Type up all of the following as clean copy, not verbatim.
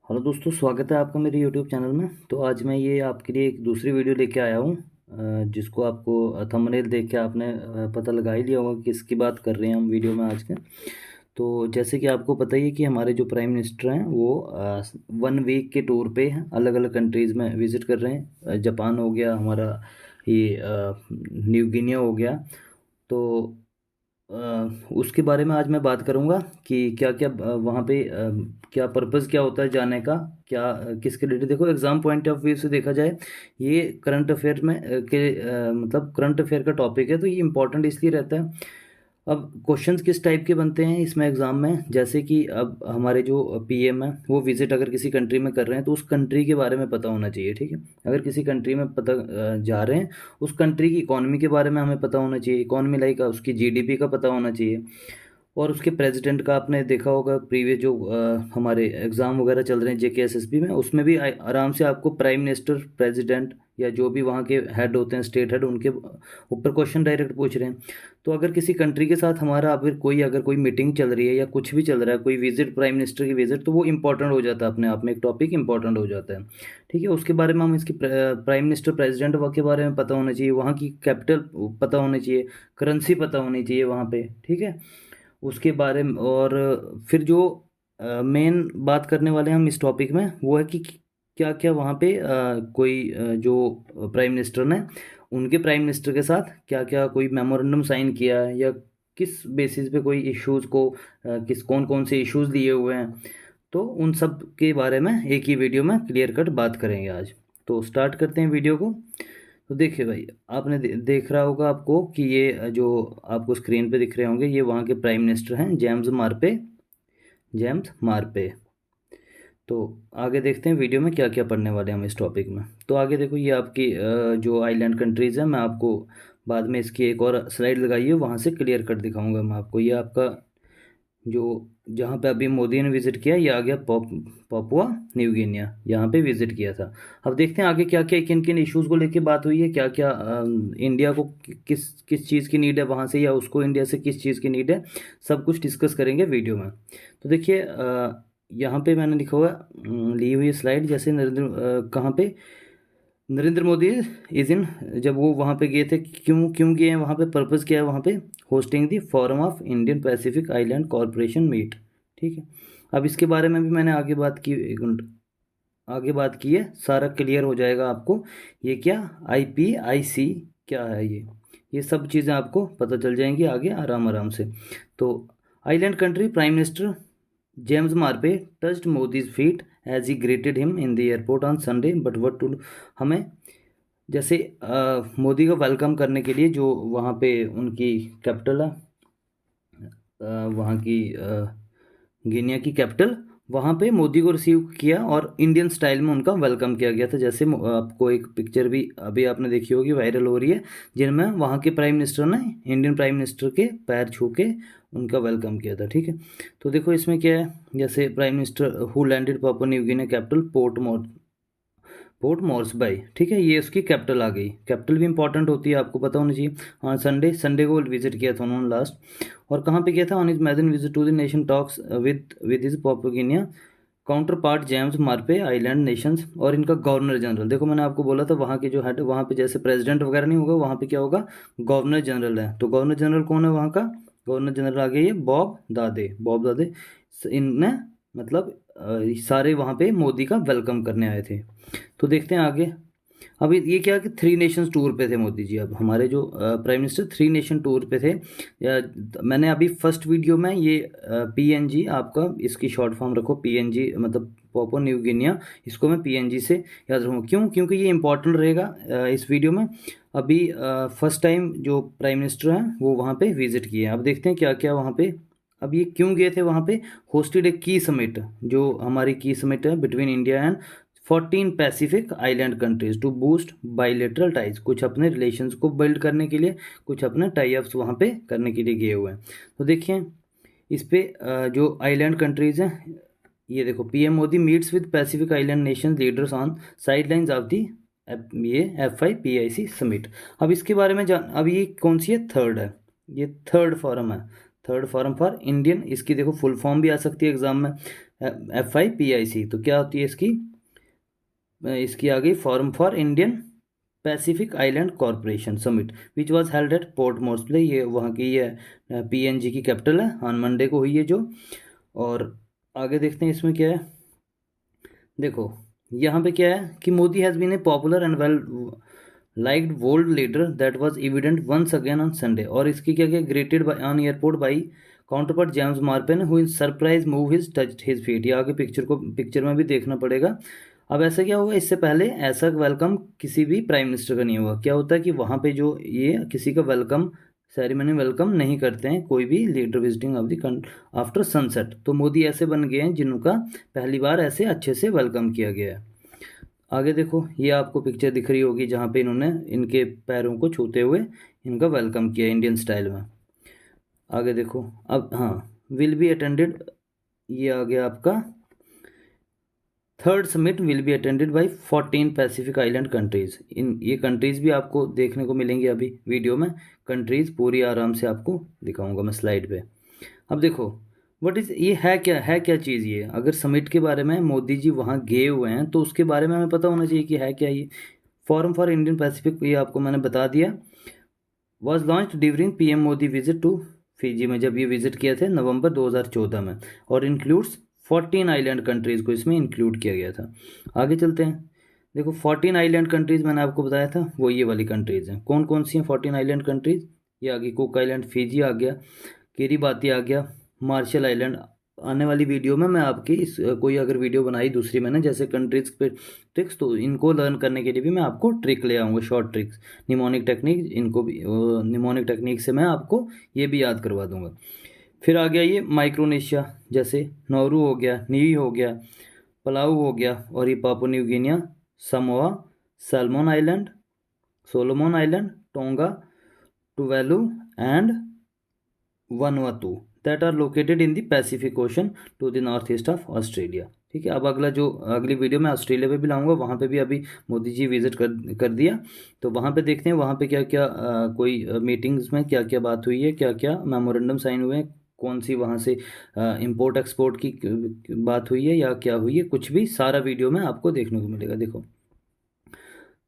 Hello दोस्तों, स्वागत है आपका मेरे यूट्यूब चैनल में। तो आज मैं ये आपके लिए एक दूसरी वीडियो लेके आया हूँ, जिसको आपको थंबनेल देख के आपने पता लगा ही लिया होगा कि किसकी बात कर रहे हैं हम वीडियो में आज के। तो जैसे कि आपको पता ही है कि हमारे जो प्राइम मिनिस्टर हैं वो 1 वीक के टूर पे हैं, अलग अलग कंट्रीज़ में विज़िट कर रहे हैं। जापान हो गया हमारा, ये न्यू गिनिया हो गया। तो अ, उसके बारे में आज मैं बात करूंगा कि क्या क्या वहाँ पे क्या पर्पस क्या होता है जाने का, क्या किसके रिलेटेड। देखो, एग्जाम पॉइंट ऑफ व्यू से देखा जाए, ये करंट अफेयर में मतलब करंट अफेयर का टॉपिक है, तो ये इंपॉर्टेंट इसलिए रहता है। अब क्वेश्चंस किस टाइप के बनते हैं इसमें एग्ज़ाम में, जैसे कि अब हमारे जो पीएम है वो विजिट अगर किसी कंट्री में कर रहे हैं तो उस कंट्री के बारे में पता होना चाहिए। ठीक है, अगर किसी कंट्री में जा रहे हैं, उस कंट्री की इकोनॉमी के बारे में हमें पता होना चाहिए। इकोनॉमी लाइक उसकी जीडीपी का पता होना चाहिए। और उसके प्रेसिडेंट का आपने देखा होगा, प्रीवियस जो हमारे एग्ज़ाम वगैरह चल रहे हैं जेके एसएसबी में, उसमें भी आराम से आपको प्राइम मिनिस्टर, प्रेसिडेंट या जो भी वहाँ के हेड होते हैं, स्टेट हेड, उनके ऊपर क्वेश्चन डायरेक्ट पूछ रहे हैं। तो अगर किसी कंट्री के साथ हमारा अगर कोई मीटिंग चल रही है या कुछ भी चल रहा है, कोई विजिट, प्राइम मिनिस्टर की विजिट, तो वो इंपॉर्टेंट हो जाता है, अपने आप में एक टॉपिक इंपॉर्टेंट हो जाता है। ठीक है, उसके बारे में हम इसकी प्राइम मिनिस्टर, प्रेसिडेंट के बारे में पता होना चाहिए, वहाँ की कैपिटल पता होनी चाहिए, करेंसी पता होनी चाहिए वहाँ पे। ठीक है, उसके बारे में। और फिर जो मेन बात करने वाले हैं हम इस टॉपिक में, वो है कि क्या क्या वहाँ पे कोई जो प्राइम मिनिस्टर ने उनके प्राइम मिनिस्टर के साथ क्या क्या कोई मेमोरेंडम साइन किया है, या किस बेसिस पे कोई इश्यूज़ को किस कौन कौन से इश्यूज़ लिए हुए हैं। तो उन सब के बारे में एक ही वीडियो में क्लियर कट बात करेंगे आज। तो स्टार्ट करते हैं वीडियो को। तो देखिए भाई, आपने देख रहा होगा आपको कि ये जो आपको स्क्रीन पे दिख रहे होंगे, ये वहाँ के प्राइम मिनिस्टर हैं, जेम्स मार्पे। जेम्स मार्पे। तो आगे देखते हैं वीडियो में क्या क्या पढ़ने वाले हैं हम इस टॉपिक में। तो आगे देखो, ये आपकी जो आइलैंड कंट्रीज़ हैं, मैं आपको बाद में इसकी एक और स्लाइड लगाई है, वहाँ से क्लियर कट दिखाऊंगा मैं आपको। ये आपका जो जहाँ पे अभी मोदी ने विजिट किया, ये आ गया पापुआ न्यू गिनिया, यहाँ पे विजिट किया था। अब देखते हैं आगे क्या क्या किन किन इश्यूज़ को लेके बात हुई है, क्या क्या इंडिया को किस किस चीज़ की नीड है वहाँ से, या उसको इंडिया से किस चीज़ की नीड है, सब कुछ डिस्कस करेंगे वीडियो में। तो देखिए, यहाँ पे मैंने लिखा हुआ ली हुई स्लाइड, जैसे कहाँ पे नरेंद्र मोदी इज इन, जब वो वहाँ पे गए थे, क्यों क्यों गए हैं वहाँ पे, पर्पज़ क्या है वहाँ पे, hosting the forum of Indian Pacific island corporation meet. ठीक है, अब इसके बारे में भी मैंने आगे बात की, एक मिनट आगे बात की है, सारा क्लियर हो जाएगा आपको। ये क्या IPIC क्या है, ये सब चीज़ें आपको पता चल जाएंगी आगे आराम आराम से। तो island country prime minister James Marape touched Modi's feet as he greeted him in the airport on Sunday, but what to. हमें जैसे मोदी को वेलकम करने के लिए जो वहाँ पे उनकी कैपिटल है, वहाँ की गिनिया की कैपिटल, वहाँ पे मोदी को रिसीव किया और इंडियन स्टाइल में उनका वेलकम किया गया था। जैसे आपको एक पिक्चर भी अभी आपने देखी होगी, वायरल हो रही है, जिनमें वहाँ के प्राइम मिनिस्टर ने इंडियन प्राइम मिनिस्टर के पैर छू के उनका वेलकम किया था। ठीक है, तो देखो इसमें क्या है, जैसे prime minister who landed Papua New Guinea capital Port Moresby. ठीक है, ये उसकी कैपिटल आ गई। कैपिटल भी इंपॉर्टेंट होती है, आपको पता होना चाहिए। हाँ, संडे को विजिट किया था उन्होंने लास्ट। और कहाँ पे किया था, on his maiden visit to the nation talks with his Papua Guinea counterpart James Marape island nations, और इनका गवर्नर जनरल। देखो, मैंने आपको बोला था वहाँ के जो हेड, वहाँ पे जैसे प्रेसिडेंट वगैरह नहीं होगा, वहाँ पे क्या होगा, गवर्नर जनरल है। तो गवर्नर जनरल कौन है वहाँ का, गवर्नर जनरल आ गया ये बॉब दादे। इनने मतलब सारे वहाँ पे मोदी का वेलकम करने आए थे। तो देखते हैं आगे। अब ये क्या कि 3 नेशंस टूर पे थे मोदी जी। अब हमारे जो प्राइम मिनिस्टर 3 नेशन टूर पे थे। मैंने अभी फर्स्ट वीडियो में ये PNG, आपका इसकी शॉर्ट फॉर्म रखो PNG, मतलब पापुआ न्यू गिनिया, इसको मैं PNG से याद रखूँगा। क्यों, क्योंकि ये इंपॉर्टेंट रहेगा इस वीडियो में। अभी फर्स्ट टाइम जो प्राइम मिनिस्टर हैं वो वहाँ पे विजिट किए हैं। अब देखते हैं क्या क्या वहाँ पे। अब ये क्यों गए थे वहाँ पे, होस्टेड ए की समिट, जो हमारी की समिट है between India and 14 Pacific island countries to boost bilateral ties, कुछ अपने रिलेशंस को बिल्ड करने के लिए, कुछ अपने टाई अप्स वहाँ पे करने के लिए गए हुए हैं। तो देखिए इस पे जो आइलैंड कंट्रीज हैं, ये देखो, PM Modi meets with Pacific island nation leaders on sidelines of the, ये FIPIC समिट। अब इसके बारे में अब ये कौन सी है, थर्ड है, ये थर्ड फॉरम है, थर्ड फॉरम फॉर इंडियन। इसकी देखो फुल फॉर्म भी आ सकती है एग्जाम में, FIPIC। तो क्या होती है इसकी आ गई forum for Indian Pacific island corporation summit which was held at Port Moresby. ये वहाँ की ये PNG की कैपिटल है, ऑन मंडे को हुई है जो। और आगे देखते हैं इसमें क्या है। देखो यहाँ पे क्या है कि Modi has been a popular and well liked world leader that was evident once again on Sunday. और इसकी क्या क्या greeted on airport by counterpart James Marape who in surprise move his touch his feet. ये आगे picture में भी देखना पड़ेगा। अब ऐसा क्या होगा, इससे पहले ऐसा वेलकम किसी भी प्राइम मिनिस्टर का नहीं हुआ। क्या होता है कि वहाँ पे जो ये किसी का वेलकम सेरेमनी वेलकम नहीं करते हैं कोई भी leader visiting of the after sunset. तो मोदी ऐसे बन गए हैं जिनका पहली बार ऐसे अच्छे से वेलकम किया गया है। आगे देखो ये आपको पिक्चर दिख रही होगी जहाँ पे इन्होंने इनके पैरों को छूते हुए इनका वेलकम किया इंडियन स्टाइल में। आगे देखो अब हाँ, विल बी अटेंडेड, ये आ गया आपका third summit will be attended by 14 Pacific island countries. इन ये कंट्रीज भी आपको देखने को मिलेंगी अभी वीडियो में। कंट्रीज पूरी आराम से आपको दिखाऊंगा मैं स्लाइड पे। अब देखो व्हाट इज ये है क्या चीज़ ये। अगर समिट के बारे में मोदी जी वहाँ गए हुए हैं तो उसके बारे में हमें पता होना चाहिए कि है क्या ये। फोरम फॉर इंडियन पैसिफिक ये आपको मैंने बता दिया। Was launch during PM Modi visit to Fiji में, जब ये विजिट किए थे नवंबर 2014 में। और इंक्लूड्स 14 आइलैंड कंट्रीज़ को इसमें इंक्लूड किया गया था। आगे चलते हैं। देखो 14 आइलैंड कंट्रीज़ मैंने आपको बताया था वो ये वाली कंट्रीज़ हैं। कौन कौन सी हैं 14 आइलैंड कंट्रीज़, ये आ गई कुक आइलैंड, फिजी आ गया, किरिबाती आ गया, मार्शल आइलैंड। आने वाली वीडियो में मैं आपकी इस कोई अगर वीडियो बनाई दूसरी मैंने जैसे कंट्रीज पे ट्रिक्स, तो इनको लर्न करने के लिए भी मैं आपको ट्रिक ले आऊँगा, शॉर्ट ट्रिक्स निमोनिक टेक्निक। इनको भी निमोनिक टेक्निक से मैं आपको ये भी याद करवा दूंगा। फिर आ गया ये माइक्रोनेशिया, जैसे नौरू हो गया, नीवी हो गया, पलाऊ हो गया, और ये Papua New Guinea, Samoa, salmon island, Solomon island, Tonga, Tuvalu and Vanuatu that are located in the Pacific Ocean to the north east of Australia. ठीक है, अब अगली वीडियो में ऑस्ट्रेलिया पे भी लाऊंगा। वहाँ पे भी अभी मोदी जी विजिट कर दिया, तो वहाँ पे देखते हैं वहाँ पे क्या क्या कोई मीटिंग्स में क्या क्या बात हुई है, क्या क्या मेमोरेंडम साइन हुए हैं, कौन सी वहाँ से इंपोर्ट एक्सपोर्ट की बात हुई है या क्या हुई है, कुछ भी सारा वीडियो में आपको देखने को मिलेगा। देखो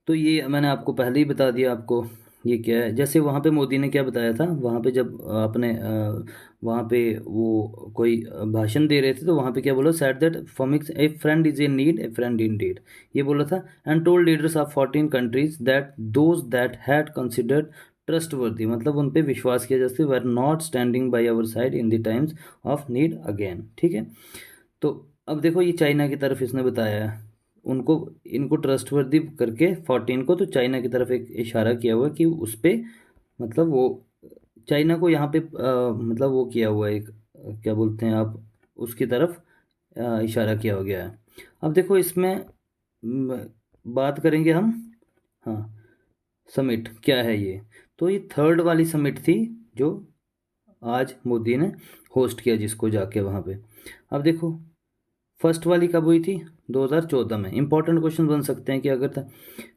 तो ये मैंने आपको पहले ही बता दिया आपको ये क्या है। जैसे वहाँ पे मोदी ने क्या बताया था, वहाँ पे जब अपने वहाँ पे वो कोई भाषण दे रहे थे तो वहाँ पे क्या बोला, said that fomics a friend is in need a friend indeed, ये बोला था। And told leaders of 14 countries that those that had considered trustworthy, मतलब उन पे विश्वास किया जैसे were not standing by our side in the times of need again. ठीक है, तो अब देखो ये चाइना की तरफ इसने बताया है, उनको इनको ट्रस्टवर्दी करके 14 को, तो चाइना की तरफ एक इशारा किया हुआ है कि उस पर मतलब वो चाइना को यहाँ पे मतलब वो किया हुआ है एक क्या बोलते हैं आप, उसकी तरफ इशारा किया हो गया है। अब देखो इसमें बात करेंगे हम। हाँ, समिट क्या है ये, तो ये थर्ड वाली समिट थी जो आज मोदी ने होस्ट किया जिसको जाके वहाँ पे। अब देखो फर्स्ट वाली कब हुई थी, 2014 में। इंपॉर्टेंट क्वेश्चन बन सकते हैं कि अगर था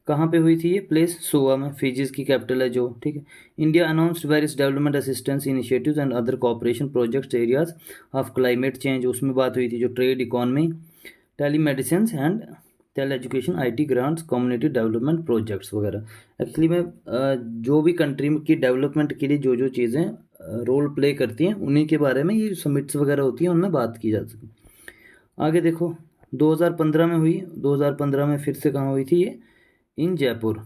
कहाँ पे हुई थी ये, प्लेस सुआ में, फिजीज की कैपिटल है जो। ठीक है, India announced various development assistance initiatives and other cooperation projects areas of climate change, उसमें बात हुई थी जो trade, economy, telemedicine and tele education, IT grants, community development projects वगैरह। एक्चुअली में जो भी कंट्री की डेवलपमेंट के लिए जो जो चीज़ें रोल प्ले करती हैं उन्हीं के बारे में ये समिट्स वगैरह होती हैं, उनमें बात की जा सके। आगे देखो 2015 में हुई, 2015 में फिर से कहाँ हुई थी ये, इन जयपुर।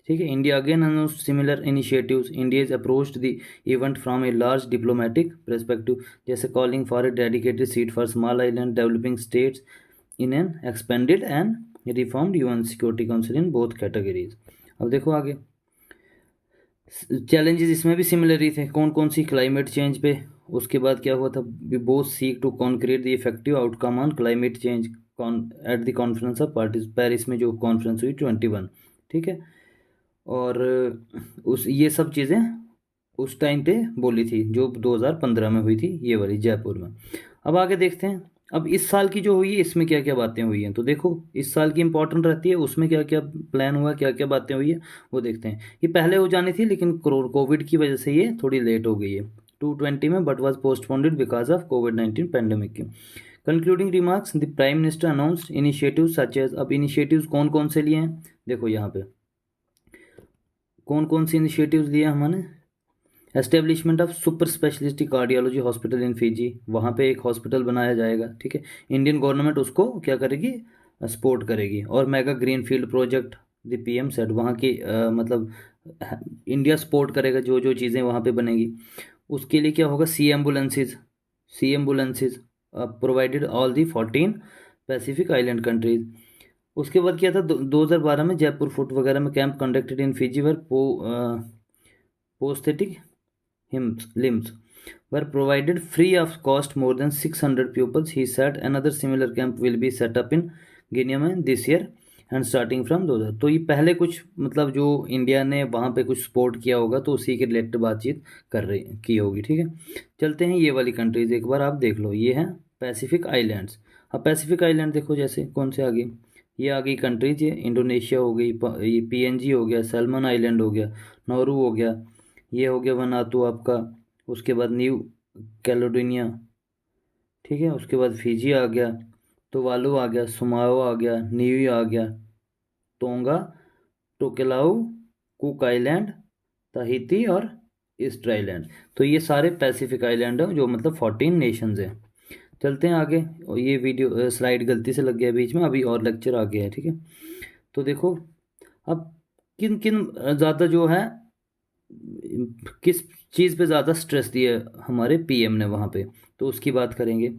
ठीक है, India again announced similar initiatives, India is approached the event from a large diplomatic perspective, जैसे calling for a dedicated seat for small island developing states in an expanded and reformed UN security council in both categories. अब देखो आगे challenges इसमें भी similar ही थे, कौन कौन सी, climate change पे, उसके बाद क्या हुआ था, we both seek to concrete the effective outcome on climate change at the conference of parties, Paris में जो कॉन्फ्रेंस हुई 21। ठीक है, और उस ये सब चीज़ें उस टाइम पे बोली थी जो 2015 में हुई थी ये वाली जयपुर में। अब आगे देखते हैं अब इस साल की जो हुई है इसमें क्या क्या बातें हुई हैं। तो देखो इस साल की इंपॉर्टेंट रहती है, उसमें क्या क्या प्लान हुआ, क्या क्या बातें हुई है वो देखते हैं। ये पहले हो जानी थी लेकिन कोविड की वजह से ये थोड़ी लेट हो गई है 2020 में, but was postponed because of COVID-19 pandemic की। Concluding remarks, the prime minister announced initiative such as, अब इनिशिएटिव्स कौन कौन से लिए हैं, देखो यहाँ पे कौन कौन से इनिशिएटिव्स लिए हमने। Establishment of super speciality cardiology hospital in Fiji, वहाँ पे एक हॉस्पिटल बनाया जाएगा, ठीक है। इंडियन गवर्नमेंट उसको क्या करेगी, सपोर्ट करेगी। और mega green field project the PM set, वहाँ की मतलब इंडिया सपोर्ट करेगा जो जो चीज़ें वहाँ पे बनेगी। उसके लिए क्या होगा, sea ambulances provided all the 14 Pacific island countries. उसके बाद क्या था, 2012 में जयपुर फुट वगैरह में camp conducted in Fiji where prosthetic limbs were provided free of cost more than 600 pupils. He said another similar camp will be set up in Guinea this year and starting from 2000। तो ये पहले कुछ मतलब जो India ने वहाँ पे कुछ सपोर्ट किया होगा तो उसी के रिलेटेड बातचीत कर रही की होगी, ठीक है। चलते हैं ये वाली कंट्रीज, एक बार आप देख लो, ये हैं पैसिफिक आइलैंड्स। अब पैसिफिक आइलैंड देखो, जैसे कौन से आ गई, ये आ गई कंट्रीज, ये इंडोनेशिया हो गई, ये पीएनजी हो गया, सैल्मन आइलैंड हो गया, नौरू हो गया, ये हो गया वनातू आपका, उसके बाद न्यू कैलेडोनिया, ठीक है। उसके बाद फिजी आ गया, तुवालू आ गया, सुमाओ आ गया, न्यू आ गया, टोंगा, टोकेलाऊ, कुक आइलैंड, ताहिती और ईस्ट आइलैंड। तो ये सारे पैसिफिक आइलैंड हैं जो मतलब 14 नेशंस हैं। चलते हैं आगे, और ये वीडियो स्लाइड गलती से लग गया बीच में, अभी और लेक्चर आ गया है, ठीक है। तो देखो अब किन किन ज़्यादा जो है, किस चीज़ पे ज़्यादा स्ट्रेस दिया हमारे पीएम ने वहाँ पे, तो उसकी बात करेंगे।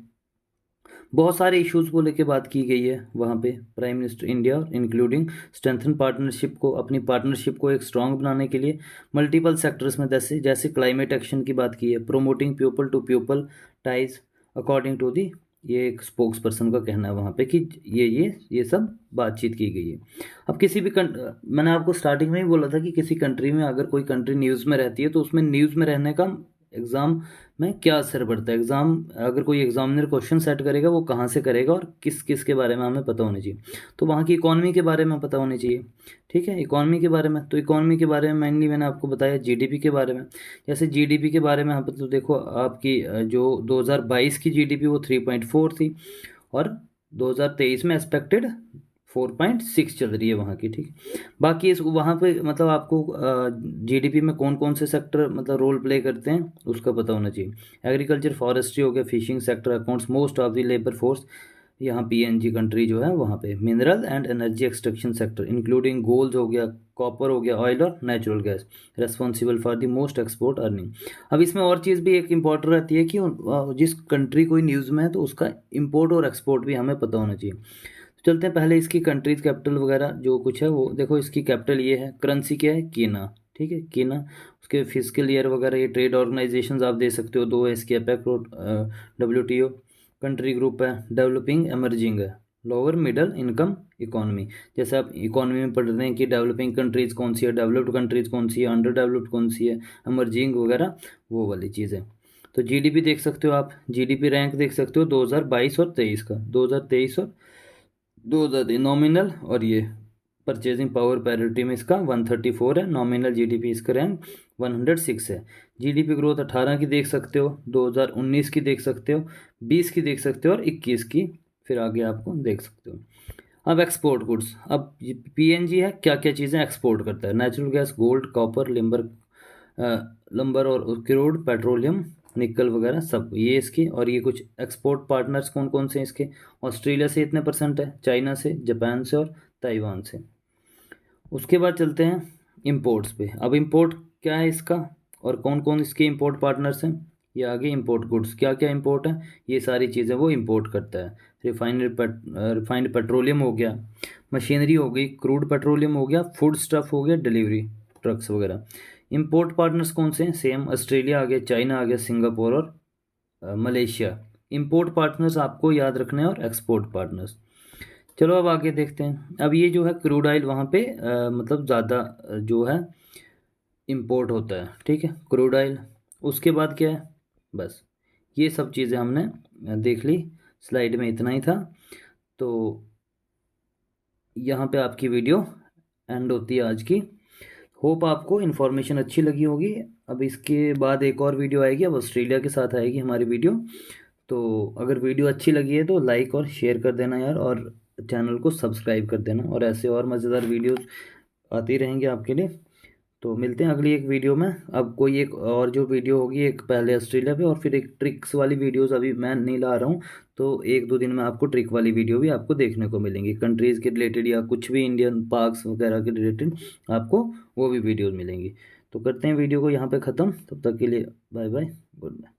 बहुत सारे इश्यूज़ को लेके बात की गई है वहाँ पे prime minister India, including strengthen partnership को, अपनी पार्टनरशिप को एक स्ट्रांग बनाने के लिए मल्टीपल सेक्टर्स में, जैसे जैसे क्लाइमेट एक्शन की बात की है, promoting people to people ties according to the, ये एक स्पोक्स पर्सन का कहना है वहाँ पे कि ये सब बातचीत की गई है। अब किसी भी मैंने आपको स्टार्टिंग में ही बोला था कि किसी कंट्री में अगर कोई कंट्री न्यूज़ में रहती है तो उसमें न्यूज़ में रहने का एग्ज़ाम में क्या असर पड़ता है। एग्ज़ाम अगर कोई एग्जामिनर क्वेश्चन सेट करेगा वो कहाँ से करेगा और किस किस के बारे में हमें पता होना चाहिए। तो वहाँ की इकॉनमी के बारे में पता होनी चाहिए, ठीक है। इकॉनमी के बारे में, तो इकॉनमी के बारे में मेनली मैंने आपको बताया जीडीपी के बारे में। जैसे जीडीपी के बारे में यहाँ पर तो देखो आपकी जो 2022 की जीडीपी वो 3.4 थी और 2023 में एक्सपेक्टेड 4.6 चल रही है वहाँ की, ठीक। बाकी इस वहाँ पे मतलब आपको जीडीपी में कौन कौन से सेक्टर मतलब रोल प्ले करते हैं उसका पता होना चाहिए। एग्रीकल्चर, फॉरेस्ट्री हो गया, fishing sector accounts most of the labour force, यहाँ पीएनजी कंट्री जो है वहाँ पे। Mineral and energy extraction sector including gold हो गया, कॉपर हो गया, ऑयल और natural gas, responsible for the most export earning. अब इसमें और चीज़ भी एक इम्पोर्टेंट रहती है कि जिस कंट्री कोई न्यूज़ में है तो उसका इम्पोर्ट और एक्सपोर्ट भी हमें पता होना चाहिए। चलते हैं पहले इसकी कंट्रीज कैपिटल वगैरह जो कुछ है वो देखो। इसकी कैपिटल ये है, करेंसी क्या है, कीना, ठीक है, कीना। उसके फिजिकल ईयर वगैरह, ये ट्रेड ऑर्गेनाइजेशंस आप दे सकते हो, दो है इसके, एपेक और WTO। कंट्री ग्रुप है, डेवलपिंग, एमर्जिंग है, लोअर मिडल इनकम इकोनॉमी। जैसे आप इकोनॉमी में पढ़ रहे हैं कि डेवलपिंग कंट्रीज कौन सी है, डेवलप्ड कंट्रीज कौन सी है, अंडर डेवलप्ड कौन सी है, एमर्जिंग वगैरह, वो वाली चीज़ है। तो जीडीपी देख सकते हो आप, जीडीपी रैंक देख सकते हो 2022 और 23 का, 2023 और 2000 नॉमिनल, और ये परचेजिंग पावर पैरिटी में इसका 134 है, नॉमिनल जीडीपी इसका रैंक 106 है। जीडीपी ग्रोथ 18 की देख सकते हो, 2019 की देख सकते हो, 20 की देख सकते हो और 21 की फिर आगे आपको देख सकते हो। अब एक्सपोर्ट गुड्स, अब पीएनजी है, क्या क्या चीज़ें एक्सपोर्ट करता है, natural gas, gold, copper, lumbar और क्रूड, पेट्रोलियम, निकल वगैरह सब ये इसकी। और ये कुछ एक्सपोर्ट पार्टनर्स कौन कौन से इसके, ऑस्ट्रेलिया से इतने % है, चाइना से, जापान से और ताइवान से। उसके बाद चलते हैं इंपोर्ट्स पे। अब इंपोर्ट क्या है इसका और कौन कौन इसके इंपोर्ट पार्टनर्स हैं, ये आगे इंपोर्ट गुड्स क्या क्या इंपोर्ट है, ये सारी चीज़ें वो इंपोर्ट करता है। रिफाइंड पेट्रोलियम हो गया, मशीनरी हो गई, क्रूड पेट्रोलियम हो गया, फूड स्टफ हो गया, डिलीवरी ट्रक्स वगैरह। इंपोर्ट पार्टनर्स कौन से हैं, सेम ऑस्ट्रेलिया आ गया, चाइना आ गया, सिंगापुर और मलेशिया। इंपोर्ट पार्टनर्स आपको याद रखना है और एक्सपोर्ट पार्टनर्स। चलो अब आगे देखते हैं। अब ये जो है क्रूड ऑयल वहाँ पे मतलब ज़्यादा जो है इंपोर्ट होता है, ठीक है, क्रूड ऑयल। उसके बाद क्या है, बस ये सब चीज़ें हमने देख ली, स्लाइड में इतना ही था। तो यहाँ पे आपकी वीडियो एंड होती है आज की। होप आपको इन्फॉर्मेशन अच्छी लगी होगी। अब इसके बाद एक और वीडियो आएगी, अब ऑस्ट्रेलिया के साथ आएगी हमारी वीडियो। तो अगर वीडियो अच्छी लगी है तो लाइक और शेयर कर देना यार, और चैनल को सब्सक्राइब कर देना, और ऐसे और मज़ेदार वीडियोस आती रहेंगे आपके लिए। तो मिलते हैं अगली एक वीडियो में। अब कोई एक और जो वीडियो होगी, एक पहले ऑस्ट्रेलिया पे और फिर एक ट्रिक्स वाली वीडियोस अभी मैं नहीं ला रहा हूँ, तो 1-2 दिन में आपको ट्रिक वाली वीडियो भी आपको देखने को मिलेंगी, कंट्रीज़ के रिलेटेड या कुछ भी इंडियन पार्क्स वगैरह के रिलेटेड आपको वो भी वीडियोज़ मिलेंगी। तो करते हैं वीडियो को यहाँ पे ख़त्म, तब तक के लिए बाय बाय, गुड बाय।